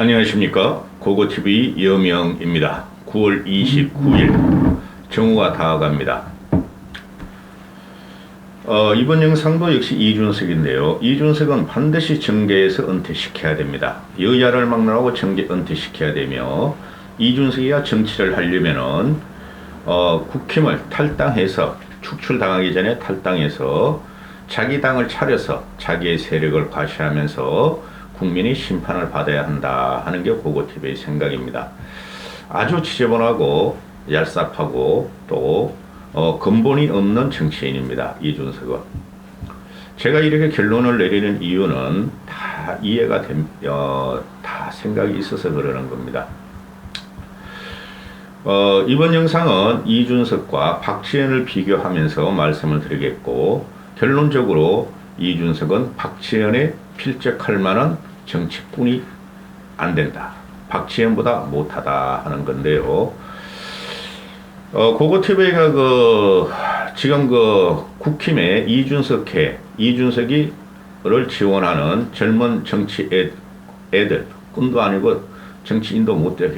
안녕하십니까. 고고TV 여명입니다. 9월 29일 정오가 다가갑니다. 이번 영상도 역시 이준석인데요. 이준석은 반드시 정계에서 은퇴시켜야 됩니다. 여야를 막론하고 정계 은퇴시켜야 되며, 이준석이가 정치를 하려면은 국힘을 탈당해서, 축출당하기 전에 탈당해서 자기 당을 차려서 자기의 세력을 과시하면서 국민이 심판을 받아야 한다 하는 게 고고TV의 생각입니다. 아주 지저분하고 얄쌉하고 또 근본이 없는 정치인입니다. 이준석은. 제가 이렇게 결론을 내리는 이유는 다 이해가 다 생각이 있어서 그러는 겁니다. 이번 영상은 이준석과 박지원을 비교하면서 말씀을 드리겠고, 결론적으로 이준석은 박지원에 필적할 만한 정치꾼이 안 된다, 박지원보다 못하다 하는 건데요. 고고TV가 지금 국힘의 이준석이를 지원하는 젊은 정치 애들, 꿈도 아니고 정치인도 못 돼요,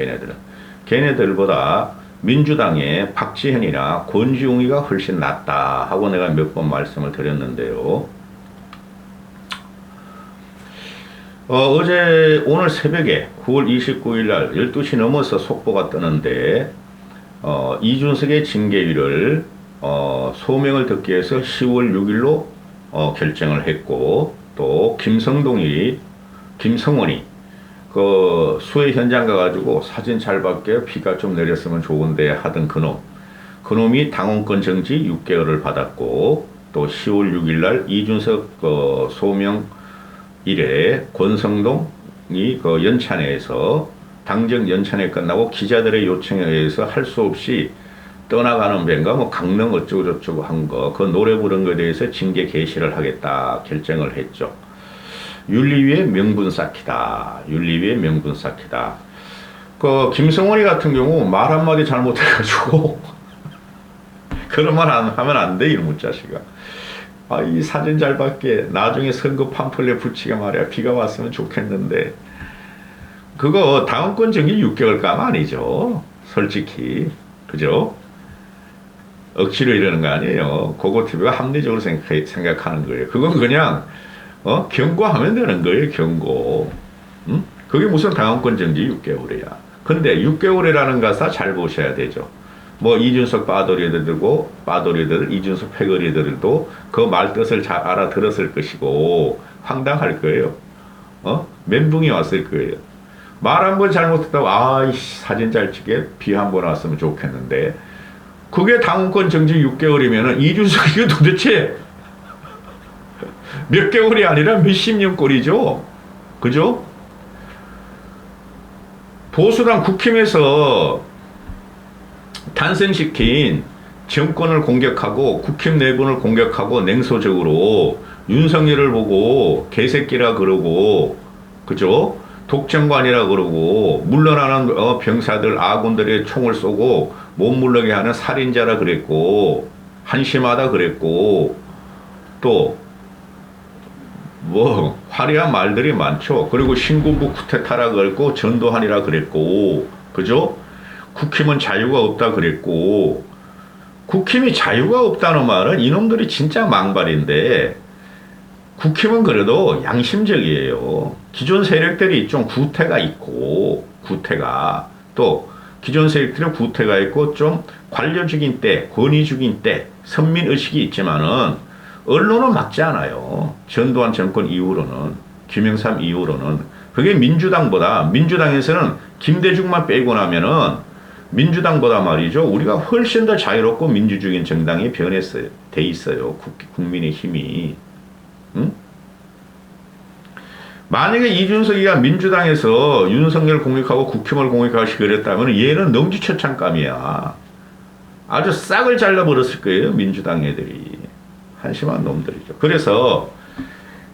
걔네들보다 민주당의 박지현이나 권지웅이가 훨씬 낫다 하고 내가 몇 번 말씀을 드렸는데요. 오늘 새벽에 9월 29일 날 12시 넘어서 속보가 뜨는데, 이준석의 징계위를 소명을 듣기 위해서 10월 6일로 결정을 했고, 또 김성원이 수해 현장 가가지고 사진 잘 받게, 비가 좀 내렸으면 좋은데 하던 그놈이 당원권 정지 6개월을 받았고, 또 10월 6일 날 이준석 소명 이래 권성동이 연찬회에서 당정 연찬회 끝나고 기자들의 요청에 의해서 할 수 없이 떠나가는 벤가 강릉 어쩌고저쩌고 한 그 노래 부른 것에 대해서 징계 개시를 하겠다 결정을 했죠. 윤리위의 명분 쌓기다. 김성원이 같은 경우 말 한마디 잘못해가지고 그런 말 하면 안 돼, 이놈의 자식아. 이 사진 잘 받게 나중에 선거 팜플렛 붙이게 말이야. 비가 왔으면 좋겠는데, 그거 당원권 정지 6개월 감 아니죠, 솔직히. 그죠? 억지로 이러는 거 아니에요. 고고TV가 합리적으로 생각하는 거예요. 그건 그냥 경고하면 되는 거예요, 경고. 응? 그게 무슨 당원권 정지 6개월이야. 근데 6개월이라는 가사 잘 보셔야 되죠. 이준석 빠돌이들, 이준석 패거리들도 그 말 뜻을 잘 알아들었을 것이고, 황당할 거예요. 멘붕이 왔을 거예요. 말 한 번 잘못했다고, 사진 잘 찍게 비 한 번 왔으면 좋겠는데, 그게 당원권 정지 6개월이면은 이준석이 도대체 몇 개월이 아니라 몇십 년 꼴이죠. 그죠? 보수당 국힘에서 탄생시킨 정권을 공격하고 국힘 내분을 공격하고 냉소적으로 윤석열을 보고 개새끼라 그러고, 그죠? 독정관이라 그러고, 물러나는 병사들, 아군들의 총을 쏘고 못 물러게 하는 살인자라 그랬고, 한심하다 그랬고, 또 화려한 말들이 많죠. 그리고 신군부 쿠데타라 그랬고, 전두환이라 그랬고, 그죠? 국힘은 자유가 없다 그랬고, 국힘이 자유가 없다는 말은 이놈들이 진짜 망발인데, 국힘은 그래도 양심적이에요. 기존 세력들이 좀 구태가 있고, 또 기존 세력들의 구태가 있고 좀 관료적인 때, 권위적인 때, 선민의식이 있지만은 언론은 막지 않아요. 전두환 정권 이후로는, 김영삼 이후로는. 그게 민주당에서는 김대중만 빼고 나면은 민주당보다 말이죠, 우리가 훨씬 더 자유롭고 민주적인 정당이 돼 있어요. 국민의힘이. 응? 만약에 이준석이가 민주당에서 윤석열 공격하고 국힘을 공격하시 그랬다면 얘는 능지처참감이야. 아주 싹을 잘라버렸을 거예요, 민주당 애들이. 한심한 놈들이죠. 그래서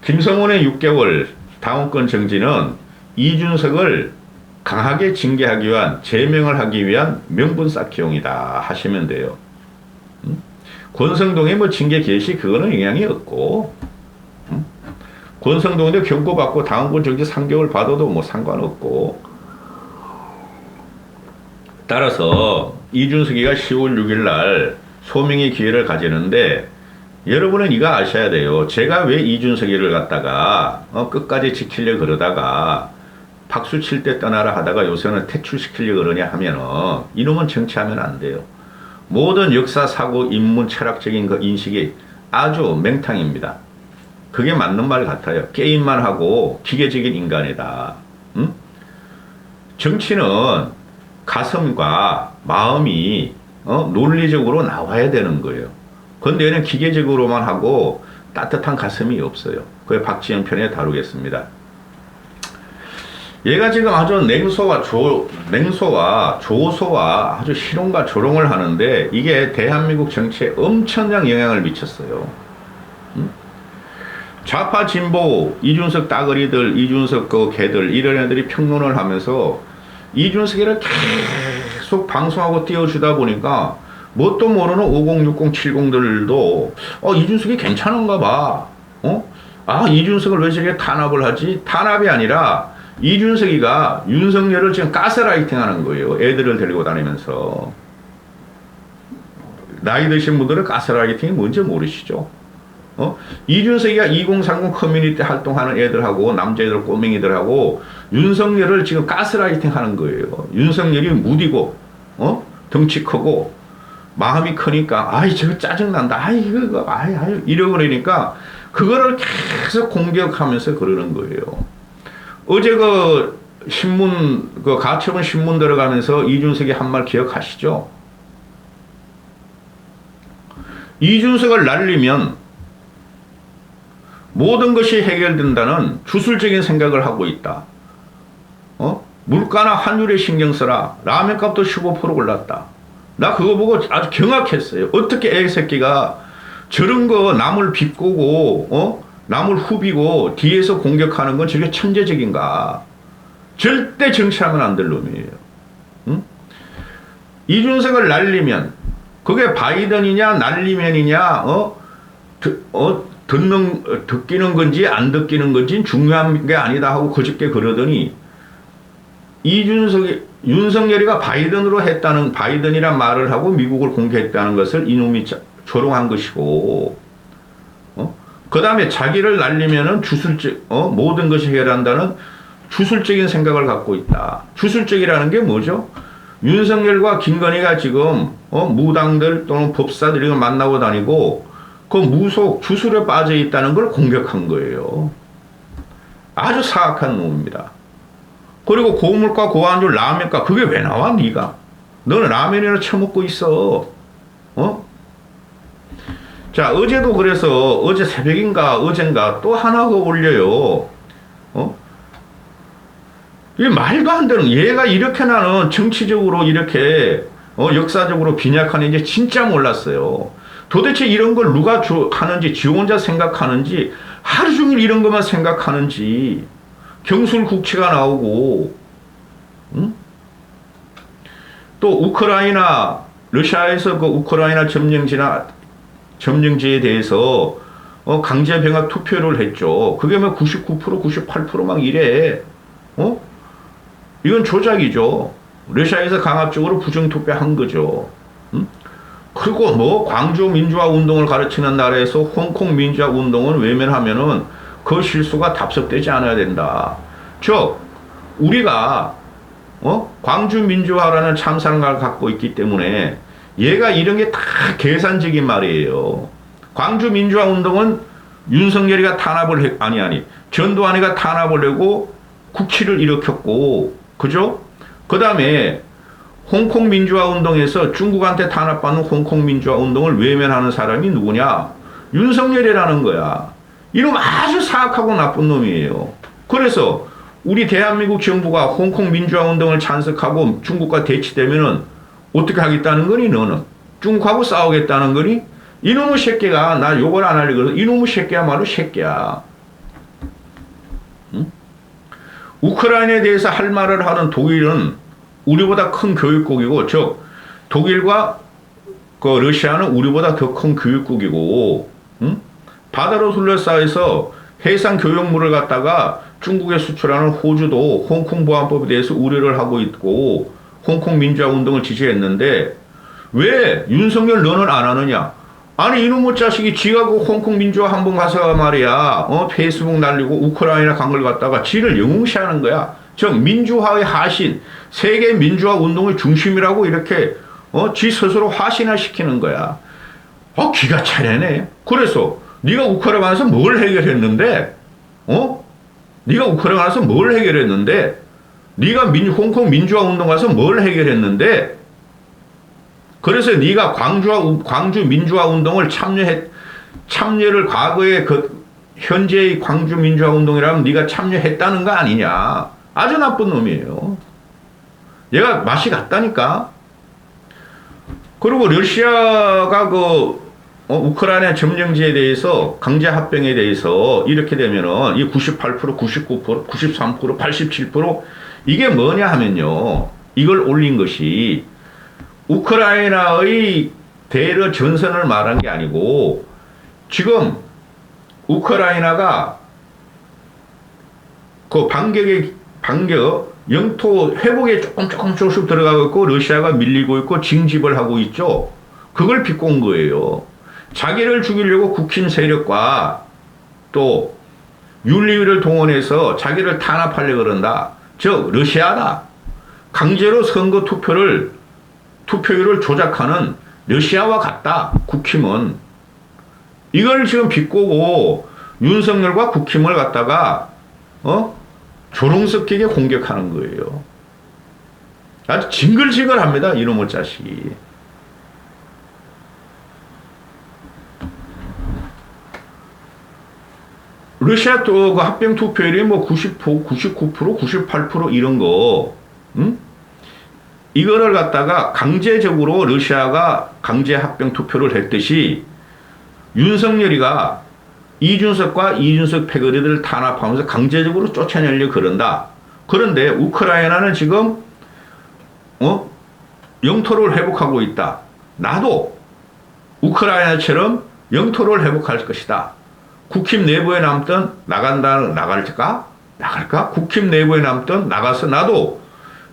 김성원의 6개월 당원권 정지는 이준석을 강하게 징계하기 위한, 제명을 하기 위한 명분 쌓기용이다 하시면 돼요. 권성동의 징계 개시 그거는 영향이 없고, 권성동도 경고받고 당원권 정지 3개월 받아도 뭐 상관없고. 따라서 이준석이가 10월 6일 날 소명의 기회를 가지는데 여러분은 이거 아셔야 돼요. 제가 왜 이준석이를 갖다가 끝까지 지키려고 그러다가 박수 칠 때 떠나라 하다가 요새는 퇴출시키려고 그러냐 하면은 이놈은 정치하면 안 돼요. 모든 역사, 사고, 인문, 철학적인 그 인식이 아주 맹탕입니다. 그게 맞는 말 같아요. 게임만 하고 기계적인 인간이다. 응? 정치는 가슴과 마음이 논리적으로 나와야 되는 거예요. 근데 얘는 기계적으로만 하고 따뜻한 가슴이 없어요. 그게 박지영 편에 다루겠습니다. 얘가 지금 아주 냉소와 조소와 아주 실용과 조롱을 하는데 이게 대한민국 정치에 엄청난 영향을 미쳤어요. 응? 좌파 진보 이준석 따거리들 이준석 그 개들 이런 애들이 평론을 하면서 이준석이를 계속 방송하고 띄워주다 보니까 뭣도 모르는 50, 60, 70들도 이준석이 괜찮은가 봐. 이준석을 왜 저렇게 탄압을 하지? 탄압이 아니라 이준석이가 윤석열을 지금 가스라이팅 하는 거예요. 애들을 데리고 다니면서. 나이 드신 분들은 가스라이팅이 뭔지 모르시죠? 이준석이가 2030 커뮤니티 활동하는 애들하고 남자애들 꼬맹이들하고 윤석열을 지금 가스라이팅 하는 거예요. 윤석열이 무디고 덩치 크고 마음이 크니까 저거 짜증난다. 이거 이러고 그러니까 그거를 계속 공격하면서 그러는 거예요. 어제 그 신문 그 가처분 신문 들어가면서 이준석이 한 말 기억하시죠? 이준석을 날리면 모든 것이 해결된다는 주술적인 생각을 하고 있다. 물가나 환율에 신경 써라. 라면값도 15% 올랐다. 나 그거 보고 아주 경악했어요. 어떻게 애 새끼가 저런 거 남을 비꼬고 남을 후비고 뒤에서 공격하는 건 저게 천재적인가. 절대 정치하면 안 될 놈이에요. 응? 이준석을 날리면 그게 바이든이냐 날리면이냐 듣기는 건지 안 듣기는 건지 중요한 게 아니다 하고 그저께 그러더니 윤석열이가 바이든이란 말을 하고 미국을 공개했다는 것을 이놈이 조롱한 것이고, 그 다음에 자기를 날리면은 모든 것이 해결한다는 주술적인 생각을 갖고 있다. 주술적이라는 게 뭐죠? 윤석열과 김건희가 지금, 무당들 또는 법사들이 만나고 다니고, 그 무속, 주술에 빠져 있다는 걸 공격한 거예요. 아주 사악한 놈입니다. 그리고 고물가, 고환율, 라면가, 그게 왜 나와, 니가? 너는 라면이나 처먹고 있어. 자, 어제도 그래서, 어제 새벽인가, 어젠가 또 하나 더 올려요. 이게 말도 안 되는, 얘가 이렇게 나는 정치적으로 이렇게, 역사적으로 빈약한지 진짜 몰랐어요. 도대체 이런 걸 누가 하는지, 지 혼자 생각하는지, 하루 종일 이런 것만 생각하는지, 경술국치가 나오고, 응? 또 우크라이나, 러시아에서 그 우크라이나 점령지에 대해서 강제 병합 투표를 했죠. 그게 뭐 99%, 98% 막 이래. 이건 조작이죠. 러시아에서 강압적으로 부정투표한 거죠. 응? 그리고 뭐 광주 민주화 운동을 가르치는 나라에서 홍콩 민주화 운동을 외면하면은 그 실수가 답습되지 않아야 된다. 즉 우리가 광주 민주화라는 참사를 갖고 있기 때문에 얘가 이런 게 다 계산적인 말이에요. 광주 민주화 운동은 윤석열이가 전두환이가 탄압을 하고 국치를 일으켰고, 그죠? 그 다음에 홍콩 민주화 운동에서 중국한테 탄압받는 홍콩 민주화 운동을 외면하는 사람이 누구냐? 윤석열이라는 거야. 이놈 아주 사악하고 나쁜 놈이에요. 그래서 우리 대한민국 정부가 홍콩 민주화 운동을 찬성하고 중국과 대치되면은 어떻게 하겠다는 거니, 너는? 중국하고 싸우겠다는 거니? 이놈의 새끼가, 나 욕을 안 하려고 해서 이놈의 새끼야말로 새끼야. 응? 우크라이나에 대해서 할 말을 하는 독일은 우리보다 큰 교육국이고, 즉 독일과 그 러시아는 우리보다 더 큰 교육국이고, 응? 바다로 둘러싸여서 해상 교역물을 갖다가 중국에 수출하는 호주도 홍콩 보안법에 대해서 우려를 하고 있고 홍콩 민주화 운동을 지지했는데 왜 윤석열 너는 안 하느냐? 아니 이놈의 자식이 지가 그 홍콩 민주화 한번 가서 말이야 페이스북 날리고 우크라이나 간 걸 갖다가 지를 영웅시하는 거야. 즉 민주화의 하신 세계 민주화 운동의 중심이라고 이렇게 지 스스로 화신화시키는 거야. 기가 차려네. 그래서 네가 우크라이나 가서 뭘 해결했는데? 네가 우크라이나 가서 뭘 해결했는데? 네가 홍콩 민주화 운동 가서 뭘 해결했는데? 그래서 네가 광주 민주화 운동을 참여를 과거에 현재의 광주 민주화 운동이라면 네가 참여했다는 거 아니냐. 아주 나쁜 놈이에요. 얘가 맛이 갔다니까. 그리고 러시아가 우크라이나 점령지에 대해서 강제 합병에 대해서 이렇게 되면은 이 98%, 99%, 93%, 87% 이게 뭐냐 하면요. 이걸 올린 것이 우크라이나의 대러 전선을 말한 게 아니고 지금 우크라이나가 그 반격 영토 회복에 조금씩 들어가고 있고 러시아가 밀리고 있고 징집을 하고 있죠. 그걸 비꼰 거예요. 자기를 죽이려고 국힘 세력과 또 윤리위를 동원해서 자기를 탄압하려고 그런다. 즉 러시아다. 강제로 선거 투표율을 조작하는 러시아와 같다. 국힘은. 이걸 지금 비꼬고 윤석열과 국힘을 갖다가 조롱스럽게 공격하는 거예요. 아주 징글징글합니다. 이놈의 자식이. 러시아 또 그 합병 투표율이 뭐 90%, 99%, 98% 이런 거, 응? 이거를 갖다가 강제적으로 러시아가 강제 합병 투표를 했듯이 윤석열이가 이준석과 이준석 패거리들을 탄압하면서 강제적으로 쫓아내려고 그런다. 그런데 우크라이나는 지금 영토를 회복하고 있다. 나도 우크라이나처럼 영토를 회복할 것이다. 국힘 내부에 남든 나갈까? 국힘 내부에 남든 나가서 나도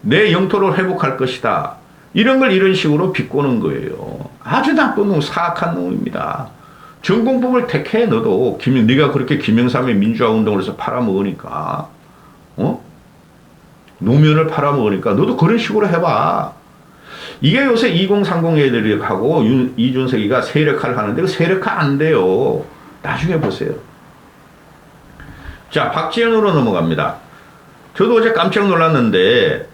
내 영토를 회복할 것이다. 이런 걸 이런 식으로 비꼬는 거예요. 아주 나쁜 놈, 사악한 놈입니다. 전공법을 택해 너도 네가 그렇게 김영삼의 민주화 운동을 해서 팔아먹으니까 노면을 팔아먹으니까 너도 그런 식으로 해봐. 이게 요새 2030 애들이 하고 이준석이가 세력화를 하는데 그 세력화 안 돼요. 나중에 보세요. 자, 박지현으로 넘어갑니다. 저도 어제 깜짝 놀랐는데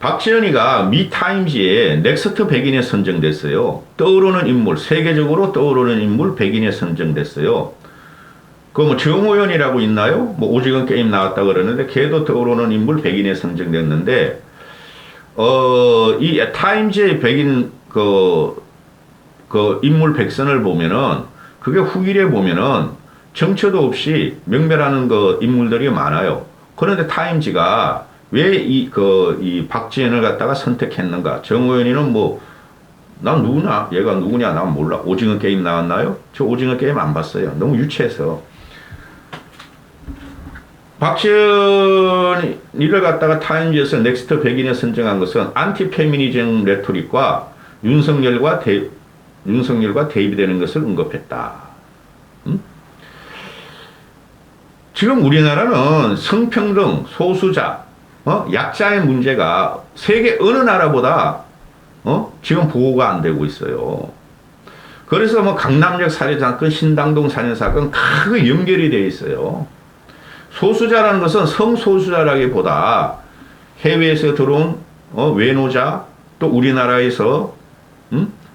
박지현이가 미 타임즈에 넥스트 100인에 선정됐어요. 떠오르는 인물, 세계적으로 떠오르는 인물 100인에 선정됐어요. 뭐 정호연이라고 있나요? 뭐 오징어 게임 나왔다 그러는데 걔도 떠오르는 인물 100인에 선정됐는데 이 타임즈의 100인 그 인물 100선을 보면은 그게 후기에 보면은 정처도 없이 명멸하는 인물들이 많아요. 그런데 타임즈가 왜 이 박지현을 갖다가 선택했는가? 정호연이는 난 누구냐? 얘가 누구냐? 난 몰라. 오징어 게임 나왔나요? 저 오징어 게임 안 봤어요. 너무 유치해서. 박지현이를 갖다가 타임즈에서 넥스트 100인에 선정한 것은 안티 페미니즘 레토릭과 윤석열과 대입되는 것을 언급했다. 지금 우리나라는 성평등, 소수자, 약자의 문제가 세계 어느 나라보다 지금 보호가 안 되고 있어요. 그래서 강남역 살해 사건, 신당동 살해 사건 크게 연결이 되어 있어요. 소수자라는 것은 성소수자라기보다 해외에서 들어온 외노자 또 우리나라에서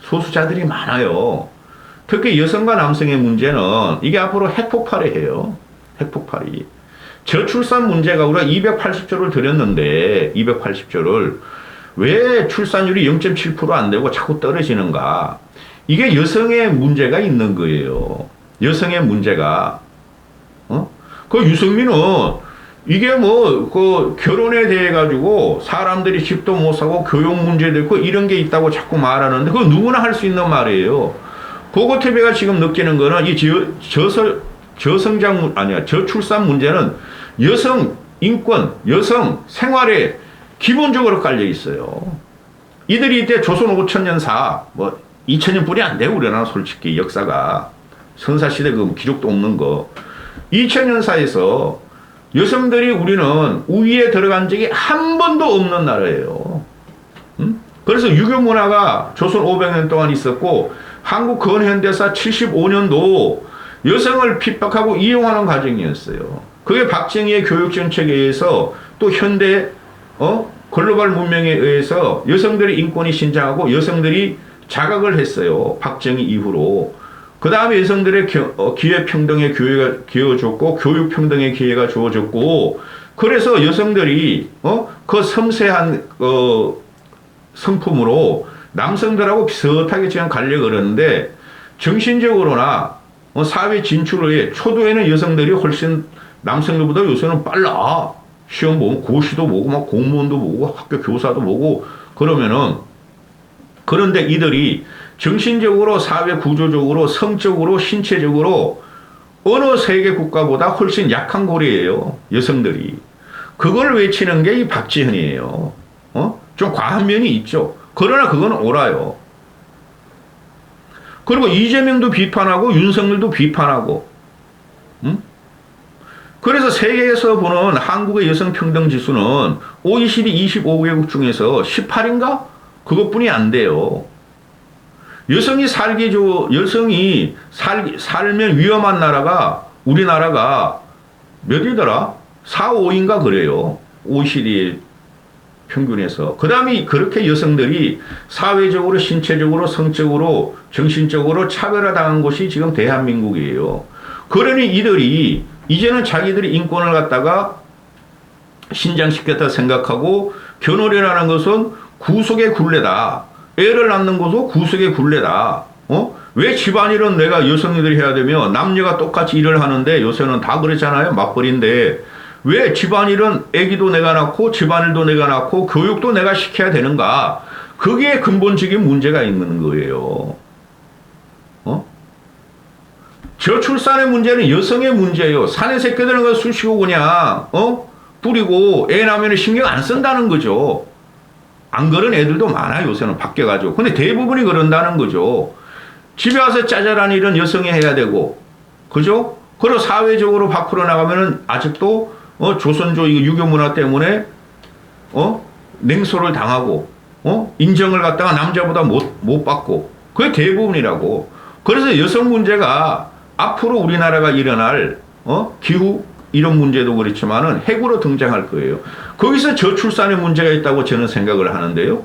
소수자들이 많아요. 특히 여성과 남성의 문제는 이게 앞으로 핵폭발을 해요. 핵폭발이. 저출산 문제가 우리가 280조를 드렸는데 280조를 왜 출산율이 0.7% 안 되고 자꾸 떨어지는가? 이게 여성의 문제가 있는 거예요. 여성의 문제가. 그 유승민은 이게 결혼에 대해 가지고 사람들이 집도 못 사고 교육 문제도 있고 이런 게 있다고 자꾸 말하는데 그거 누구나 할 수 있는 말이에요. 보고TV가 지금 느끼는 거는 이 저출산 문제는 여성 인권, 여성 생활에 기본적으로 깔려 있어요. 이들이 이때 조선 5천년사, 2000년 뿐이 안 돼요, 우리나라 솔직히 역사가. 선사시대 그 기록도 없는 거. 2000년사에서 여성들이 우리는 우위에 들어간 적이 한 번도 없는 나라예요. 그래서 유교 문화가 조선 500년 동안 있었고, 한국 근현대사 75년도 여성을 핍박하고 이용하는 과정이었어요. 그게 박정희의 교육 정책에 의해서 또 현대 글로벌 문명에 의해서 여성들의 인권이 신장하고 여성들이 자각을 했어요. 박정희 이후로. 그 다음에 여성들의 기회평등의 기회가 기회줬고 교육평등의 기회가 주어졌고, 그래서 여성들이 그 섬세한 성품으로 남성들하고 비슷하게 지금 가려고 그러는데, 정신적으로나 사회 진출 후에 초도에는 여성들이 훨씬 남성들보다 요새는 빨라. 시험 보고 고시도 보고 막 공무원도 보고 학교 교사도 보고 그러면은, 그런데 이들이 정신적으로 사회 구조적으로 성적으로 신체적으로 어느 세계 국가보다 훨씬 약한 고리예요. 여성들이. 그걸 외치는 게 이 박지현이에요. 좀 과한 면이 있죠. 그러나 그건 옳아요. 그리고 이재명도 비판하고 윤석열도 비판하고. 그래서 세계에서 보는 한국의 여성평등 지수는 OECD 25개국 중에서 18인가? 그것뿐이 안 돼요. 여성이 살면 위험한 나라가, 우리나라가 몇이더라? 4, 5인가 그래요. OECD 평균에서. 그 다음에 그렇게 여성들이 사회적으로, 신체적으로, 성적으로, 정신적으로 차별화당한 곳이 지금 대한민국이에요. 그러니 이들이 이제는 자기들이 인권을 갖다가 신장시켰다 생각하고, 결혼이라는 것은 구속의 굴레다. 애를 낳는 것도 구속의 굴레다. 왜 집안일은 내가 여성들이 해야 되며 남녀가 똑같이 일을 하는데, 요새는 다 그렇잖아요. 맞벌이인데 왜 집안일은 애기도 내가 낳고 집안일도 내가 낳고 교육도 내가 시켜야 되는가? 그게 근본적인 문제가 있는 거예요. 저출산의 문제는 여성의 문제예요. 사내 새끼들은 그 쑤시고 그냥 뿌리고 애 낳으면 신경 안 쓴다는 거죠. 안 그런 애들도 많아요. 요새는 바뀌어가지고. 근데 대부분이 그런다는 거죠. 집에 와서 짜잘한 일은 여성이 해야 되고, 그죠? 그리고 사회적으로 밖으로 나가면은 아직도 조선조 유교 문화 때문에 냉소를 당하고 인정을 갖다가 남자보다 못 받고, 그게 대부분이라고. 그래서 여성 문제가 앞으로 우리나라가 일어날 기후 이런 문제도 그렇지만은 핵으로 등장할 거예요. 거기서 저출산의 문제가 있다고 저는 생각을 하는데요.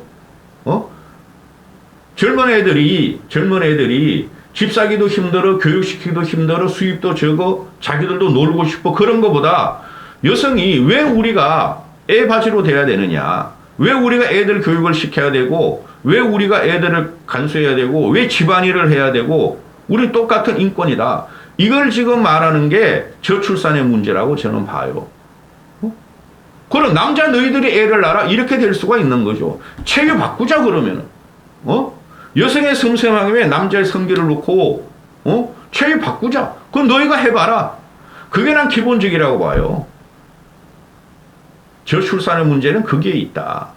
젊은 애들이 집 사기도 힘들어, 교육시키기도 힘들어, 수입도 적어, 자기들도 놀고 싶어. 그런 것보다 여성이 왜 우리가 애바지로 돼야 되느냐, 왜 우리가 애들 교육을 시켜야 되고, 왜 우리가 애들을 간수해야 되고, 왜 집안일을 해야 되고, 우리 똑같은 인권이다. 이걸 지금 말하는 게 저출산의 문제라고 저는 봐요. 그럼 남자 너희들이 애를 낳아라, 이렇게 될 수가 있는 거죠. 체계 바꾸자 그러면은. 여성의 섬세함에 남자의 성기를 놓고 체계 바꾸자. 그럼 너희가 해봐라. 그게 난 기본적이라고 봐요. 저출산의 문제는 그게 있다.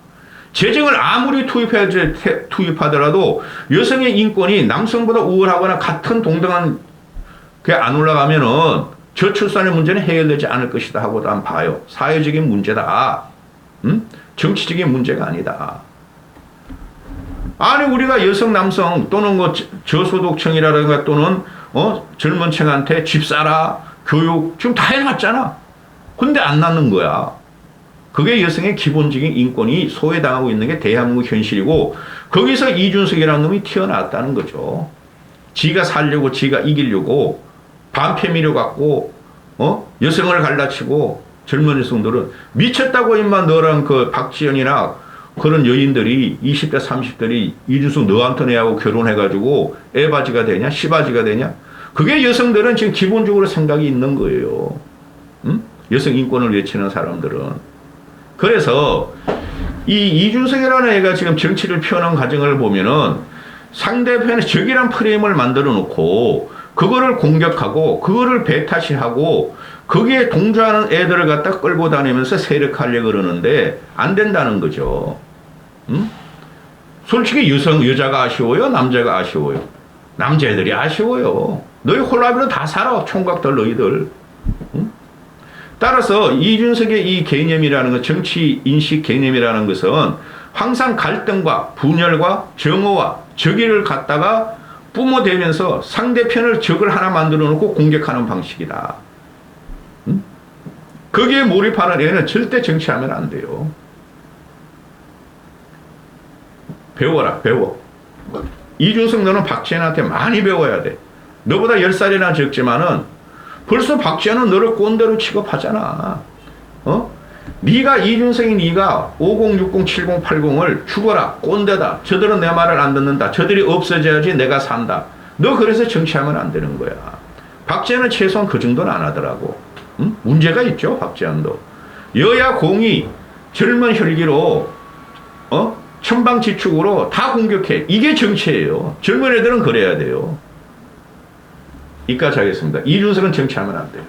재정을 아무리 투입하더라도 여성의 인권이 남성보다 우월하거나 같은 동등한 그게 안 올라가면은 저출산의 문제는 해결되지 않을 것이다 하고 난 봐요. 사회적인 문제다. 정치적인 문제가 아니다. 아니 우리가 여성 남성 또는 저소득층이라든가 또는 젊은 층한테 집 사라, 교육 지금 다 해놨잖아. 근데 안 낳는 거야. 그게 여성의 기본적인 인권이 소외당하고 있는 게 대한민국 현실이고, 거기서 이준석이라는 놈이 튀어나왔다는 거죠. 지가 살려고, 지가 이기려고 반패미를 갖고 여성을 갈라치고, 젊은 여성들은 미쳤다고 임만 너랑 그 박지현이나 그런 여인들이 20대 30대들이 이준석 너한테 내하고 결혼해가지고 애바지가 되냐 시바지가 되냐. 그게 여성들은 지금 기본적으로 생각이 있는 거예요. 여성 인권을 외치는 사람들은. 그래서 이 이준석이라는 애가 지금 정치를 펴는 과정을 보면은 상대편의 적이란 프레임을 만들어 놓고, 그거를 공격하고 그거를 배타시하고 거기에 동조하는 애들을 갖다 끌고 다니면서 세력하려고 그러는데 안 된다는 거죠. 응? 솔직히 여자가 아쉬워요? 남자가 아쉬워요? 남자애들이 아쉬워요. 너희 홀라비로 다 살아. 총각들 너희들. 응? 따라서 이준석의 이 개념이라는 것, 정치 인식 개념이라는 것은 항상 갈등과 분열과 정오와 적의를 갖다가 뿜어대면서 상대편을 적을 하나 만들어 놓고 공격하는 방식이다. 응? 거기에 몰입하는 애는 절대 정치하면 안 돼요. 배워라, 배워. 이준석 너는 박지원한테 많이 배워야 돼. 너보다 10살이나 적지만은 벌써 박지원은 너를 꼰대로 취급하잖아. 네가 이준석이 네가 50, 60, 70, 80을 죽어라. 꼰대다. 저들은 내 말을 안 듣는다. 저들이 없어져야지 내가 산다. 너 그래서 정치하면 안 되는 거야. 박지원은 최소한 그 정도는 안 하더라고. 응? 문제가 있죠. 박지원도. 여야 공이 젊은 혈기로 천방지축으로 다 공격해. 이게 정치예요. 젊은 애들은 그래야 돼요. 이까지 하겠습니다. 이준석은 정치하면 안 돼요.